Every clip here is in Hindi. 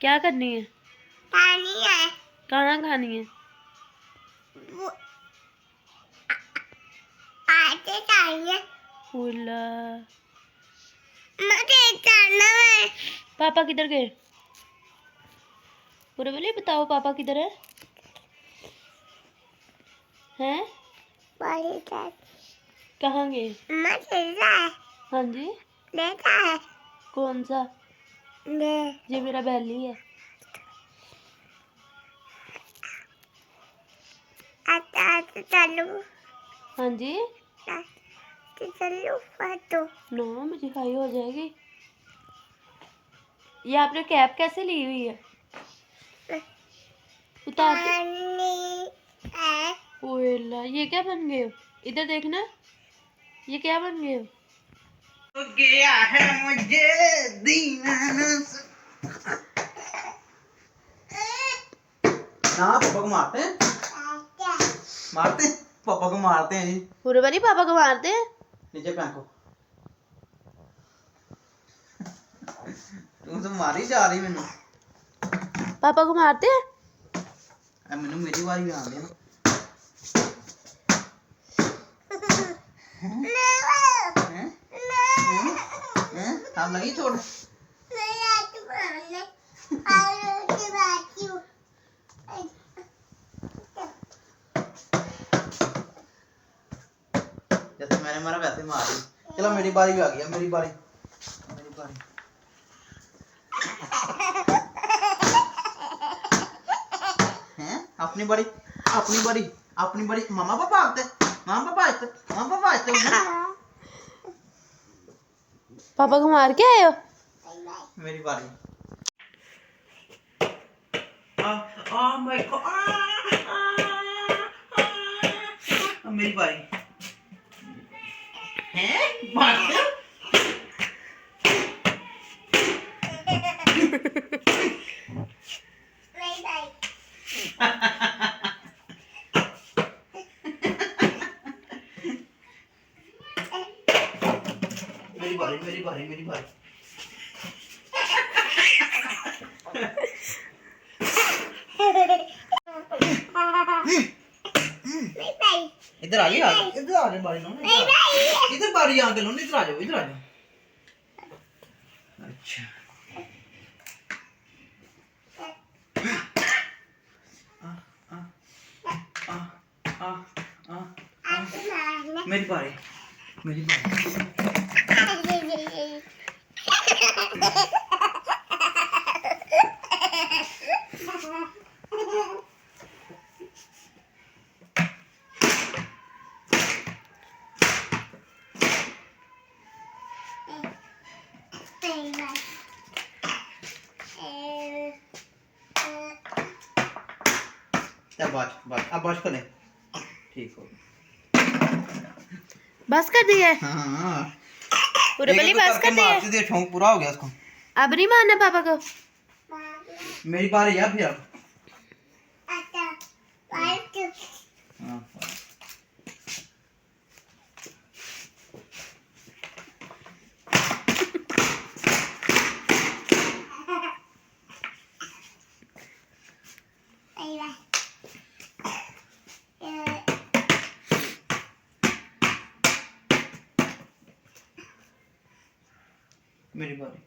क्या करनी है? खानी है। कहाँ खानी है? आते चाहिए। फूला मुझे जाना है। पापा किधर गए? पूरे बोले बताओ पापा किधर है? हैं? बड़ी cat। कहाँ गए? मुझे है। हाँ जी। लेता है। कौन सा? ले। ये मेरा बैली है। आता चलो। हाँ जी। चलो फोटो। नो मुझे खाई हो जाएगी। ये आपने कैप कैसे ली हुई है? उतार दे। है। ओएला ये क्या बन गए हो? इधर देखना, ये क्या बन गए हो? हो गया है मुझे दीवाना ना। पापा को मारते हैं, मारते हैं पापा को मारते हैं जी। पूरे वाली पापा को मारते हैं। नीचे फेंको। तू तो मारी जा रही मैनू। पापा को मारते हैं। मैनू मेरी बारी भी आनी है ना। आप लगी छोड़। जैसे मैंने मारा वैसे मार दी। चलो मेरी बारी भी आ गई है। मेरी बारी हैं। अपनी बारी मामा पापा आते। पापा को मार के आए हो? मेरी बारी। मेरे को मेरी बारी हैं। मारते हो? मेरी बारी। इधर आ गई इधर आ जाओ बारी लो ना। इधर बारी आके लो। इधर आ जाओ। अच्छा मेरी बारी। बस अब बस कर ले। ठीक हो बस कर दी है। हाँ पूरे वाली बस कर दी है। मारते थे शौक पूरा हो गया उसको। अब नहीं मारना पापा को। मेरी बारी है फिर अब। हाँ मेरी बारी।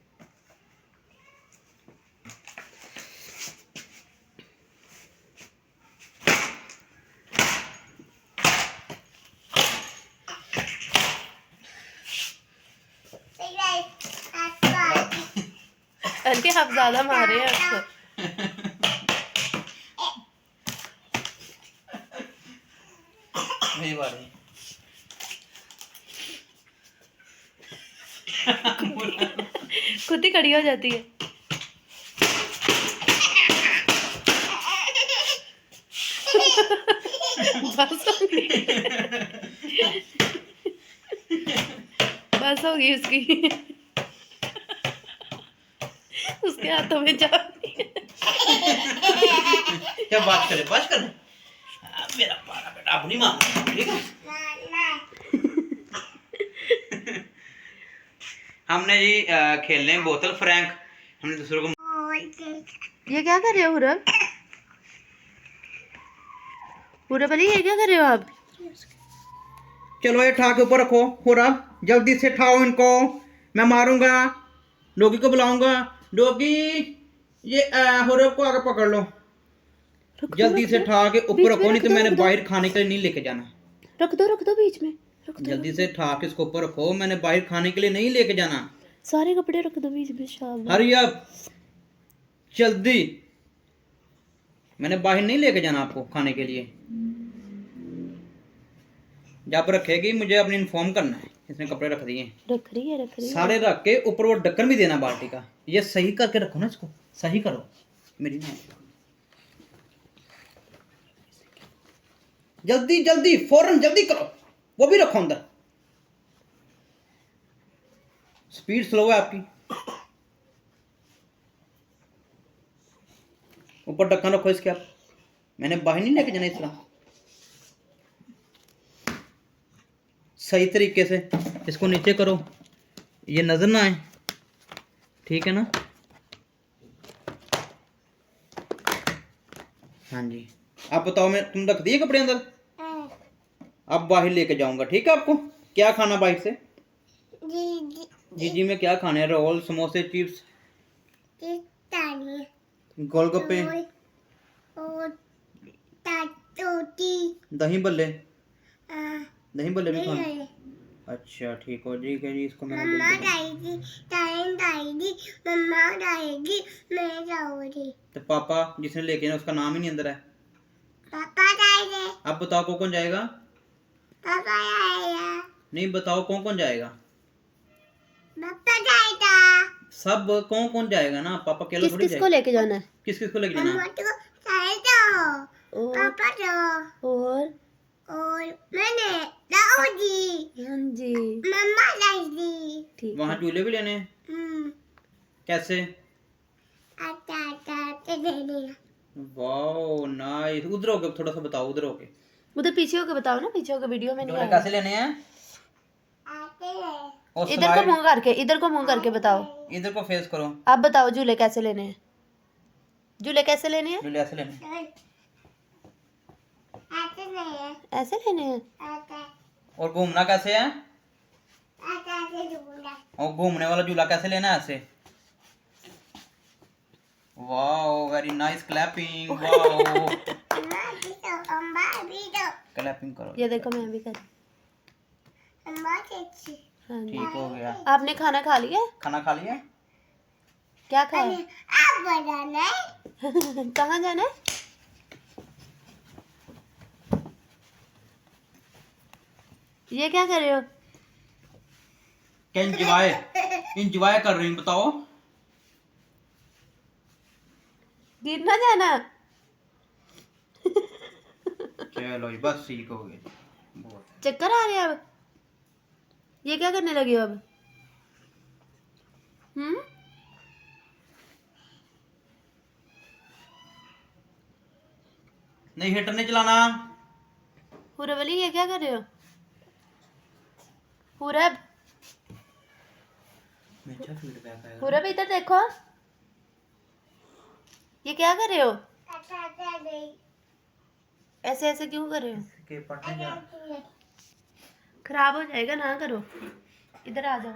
अरे आप ज्यादा मारे हैं उसको। मेरी बारी। खुद ही खड़ी हो जाती है। बस होगी उसकी। उसके हाथों में जाती है। क्या बात करे बस कर। मेरा पारा बेटा अब नहीं मांगना ठीक है। हमने जी खेलने बोतल फ्रैंक हमने दूसरों को ये क्या कर रहे हो हुरब? हुरब अली ये क्या कर रहे हो आप? चलो ये ठा के ऊपर रखो। हो रहा, जल्दी से ठाओ इनको, मैं मारूंगा। डॉगी को बुलाऊंगा। डॉगी, ये हुरब को आगे पकड़ लो। जल्दी से ठा के ऊपर रखो, नहीं तो मैंने बाहर खाने के लिए नहीं लेके जाना। रख दो बीच में, रख दो। जल्दी से ठा के इसको ऊपर रखो, मैंने बाहर खाने के लिए नहीं लेके जाना। सारे कपड़े रख दो बीच में। शाबाश। हरी अप, जल्दी, मैंने बाहर नहीं लेके जाना आपको खाने के लिए। जब रखेगी मुझे अपनी इन्फॉर्म करना है। इसने कपड़े रख दिए, रख रही है सारे रख के ऊपर वो ढक्कन भी देना बाल्टी का। ये सही करके रखो ना, इसको सही करो मेरी ना। जल्दी जल्दी फौरन जल्दी करो, वो भी रखो अंदर। स्पीड स्लो है आपकी। ऊपर ढक्कन रखो इसके। आप, मैंने बाहर नहीं लेके जाना। इस तरह सही तरीके से इसको नीचे करो, ये नजर ना आए, ठीक है ना? हाँ जी। आप बताओ, मैं तुम रख दिए कपड़े अंदर? अब बाहर लेके जाऊंगा, ठीक है? आपको क्या खाना बाहर से? जी में क्या खाने हैं? रोल, समोसे, चिप्स, गोलगप्पे, दही बल्ले। दही बल्ले भी खाने? अच्छा ठीक हो जी। जी इसको मैंने तो पापा जिसने लेके ना उसका नाम ही नहीं अंदर है। अब बताओ कौन जाएगा? नहीं बताओ कौन जाएगा? सब कौन जाएगा ना? पापा अकेला थोड़ी किसको लेके जाना है? किसको लेके जाना है? और मैंने दाऊदी, हाँ जी, मम्मा दाऊदी। ठीक। वहाँ झूले भी लेने हैं? कैसे? Wow nice. उधर होके थोड़ा सा बताओ, उधर होके। उधर पीछे होके बताओ ना, पीछे होके वीडियो में नहीं आ कैसे लेने हैं? और इधर को मुंह करके बताओ। इधर को फेस करो। आप बताओ झूले कैसे लेने हैं? झूले कैसे लेने हैं? झूले ऐसे लेने हैं। ऐसे लेने हैं। और घूमना कैसे है? और घूमने वाला झूला कैसे लेना है? ऐसे। Wow very nice, clapping. Wow clapping करो। ये देखो मैं भी कर। हाँ ठीक हो गया। आपने खाना खा लिया? खाना खा लिया? क्या खाया? कहाँ जाना है? ये क्या कर रहे हो? क्या इंजॉय कर रही हूँ? बताओ। गिर ना जाना। चलो बस ठीक हो गया। बहुत चक्कर आ रहे हैं अब? ये क्या करने लगे हो अब? नहीं, हीटर नहीं चलाना। हुरब अली ये क्या कर रहे हो? हुरब, हुरब इधर देखो। ये क्या कर रहे हो? ऐसे ऐसे क्यों कर रहे हो? खराब हो जाएगा, ना करो। इधर आ जाओ।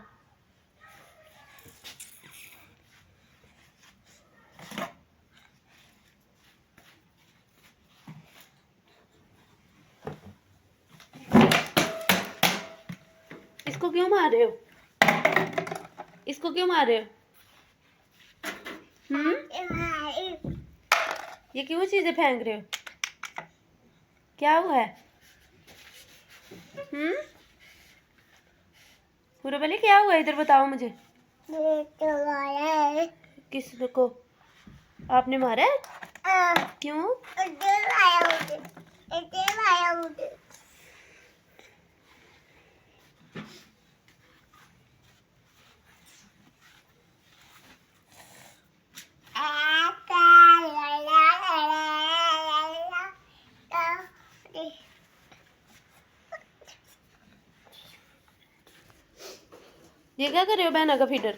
इसको क्यों मार रहे हो? इसको क्यों मार रहे हो? ये क्यों चीजें फेंक रहे हो? क्या हुआ है? हुरब अली क्या हुआ? इधर बताओ मुझे। किसको आपने मारा है? क्यों? ये क्या कर रहे हो? बहना का फीडर।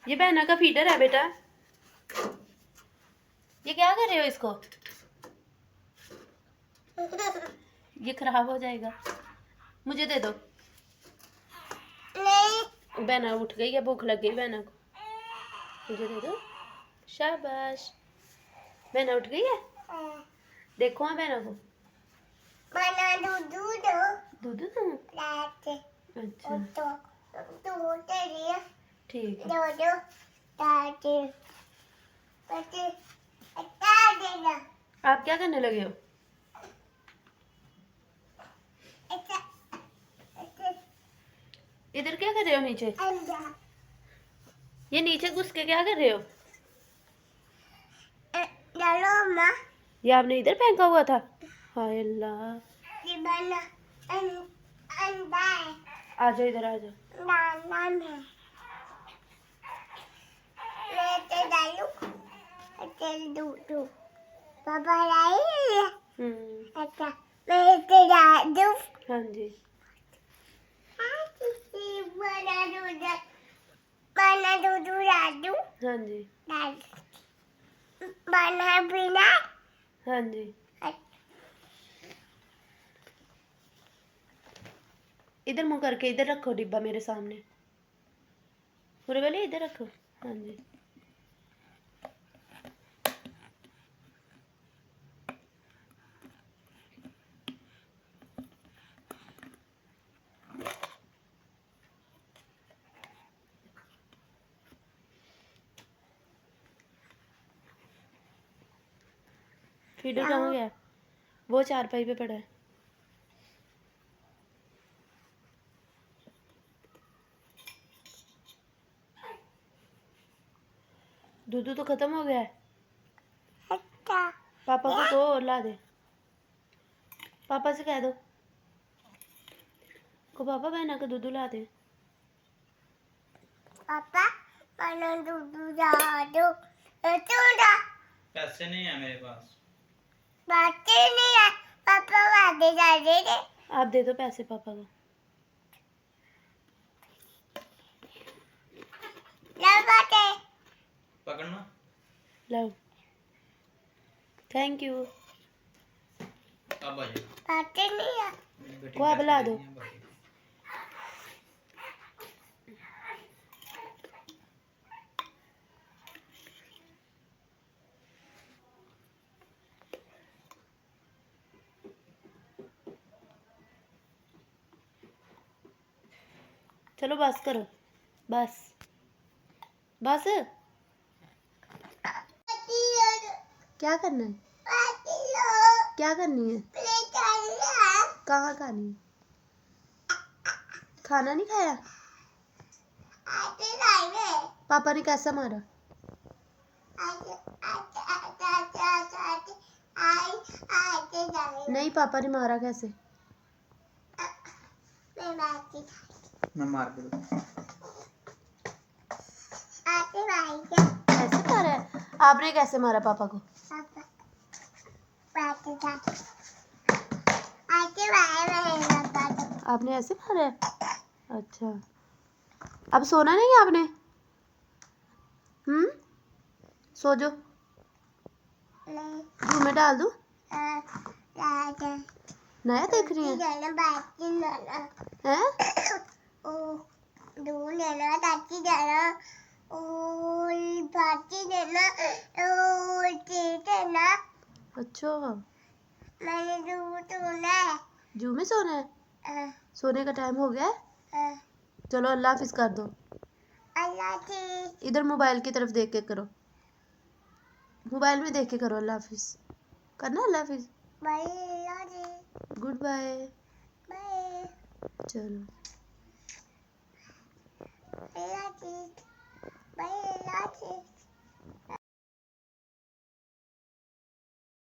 ये बहना का फीडर है बेटा। क्या कर रहे हो इसको? ये खराब हो जाएगा, मुझे दे दो। नहीं बहना उठ गई है, भूख लग गई बहना को, मुझे दे दो। शाबाश, बहना उठ गई है। देखो हाँ बहना को बना दूध दो दूध दूँ। लाते अच्छा तो तेरी ठीक है। दो लाते पति बता देना आप क्या करने लगे हो? ऐसा ऐसे इधर क्या कर रहे हो नीचे? अंडा ये नीचे घुस के क्या कर रहे हो? डालो माँ ये आपने इधर फेंका हुआ था? हाय अल्लाह, ये बना अंडा है आ जाओ इधर, आ जाओ। नाना में मैं तो डालू तेल दूध पापा लाई अच्छा मैं तो डाल दूँ हाँ जी। बना दूध डाल दूँ हाँ जी। डाल बना बिना हाँ जी। इधर मुंह करके इधर रखो डिब्बा मेरे सामने, पूरे वाले इधर रखो। हाँ जी। फीडर कहाँ गया? वो चारपाई पे पड़ा है। दूध तो खत्म हो गया है। अच्छा पापा को दो और ला दे, पापा से कह दो को पापा बहना का दूध ला दे। पापा बना दूध डाल दो चूड़ा पैसे नहीं है मेरे पास। बातें नहीं है पापा वादे डाल दे आप दे दो पैसे पापा को। ला बातें पकड़ना। लो, थैंक यू। अब आ जाओ। बातें नहीं है बेटी को आप पैसे ला दे दो। दिए हैं बाकी। चलो बस करो, बस बस। क्या करना है? क्या करनी है? कहाँ खानी है? खाना नहीं खाया? पापा ने कैसा मारा? नहीं, पापा ने मारा कैसे? मैं मार के दूँ। ऐसे मारा है? आपने कैसे मारा पापा को? आपने ऐसे मारा है? अच्छा, अब सोना नहीं है आपने? सो जाओ। रूम में डाल दूँ? नया देख रही है? हैं अच्छा, मैंने दूध सोना है जू में सोना है? सोने का टाइम हो गया है? चलो अल्लाह हाफिज कर दो। अल्लाह की इधर मोबाइल की तरफ देख के करो, मोबाइल में देख के करो। अल्लाह हाफिज करना। अल्लाह हाफिज, गुड बाय। चलो अल्लाह की